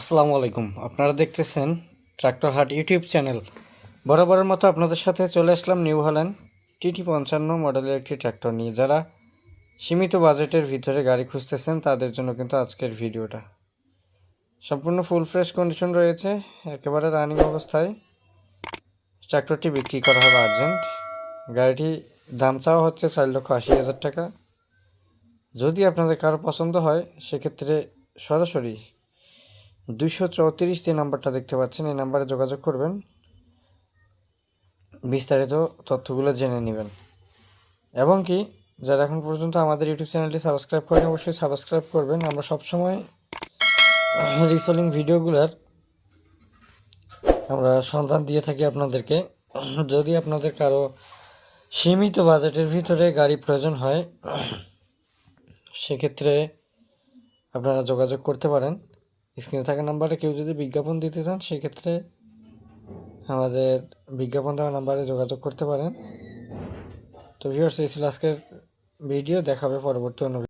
আসসালামু আলাইকুম। আপনারা দেখতেছেন ট্রাক্টর হাট ইউটিউব চ্যানেল। বরাবরের মতো আপনাদের সাথে চলে আসলাম নিউ হল্যান্ড TT55 মডেলের একটি ট্র্যাক্টর নিয়ে। যারা সীমিত বাজেটের ভিতরে গাড়ি খুঁজতেছেন তাদের জন্য কিন্তু আজকের ভিডিওটা সম্পূর্ণ ফুল ফ্রেশ কন্ডিশন রয়েছে, একেবারে রানিং অবস্থায়। ট্র্যাক্টরটি বিক্রি করা হবে আর্জেন্ট। গাড়িটি দাম চাওয়া হচ্ছে 4,80,000 টাকা। যদি আপনাদের কারো পছন্দ হয় সেক্ষেত্রে সরাসরি 234 যে নাম্বারটা দেখতে পাচ্ছেন এই নাম্বারে যোগাযোগ করবেন, বিস্তারিত তথ্যগুলো জেনে নেবেন। এবং কি যারা এখন পর্যন্ত আমাদের ইউটিউব চ্যানেলটি সাবস্ক্রাইব করেন অবশ্যই সাবস্ক্রাইব করবেন। আমরা সবসময় রিসেলিং ভিডিওগুলোর আমরা সন্ধান দিয়ে থাকি আপনাদেরকে। যদি আপনাদের কারো সীমিত বাজেটের ভিতরে গাড়ি প্রয়োজন হয় সেক্ষেত্রে আপনারা যোগাযোগ করতে পারেন। স্ক্রিনে থাকা নাম্বারে কেউ যদি বিজ্ঞাপন দিতে চান সেক্ষেত্রে আমাদের বিজ্ঞাপন দেওয়া নাম্বারে যোগাযোগ করতে পারেন। তো ভিউয়ার্স, এই ছিল আজকের ভিডিও। দেখাবে পরবর্তী অন্য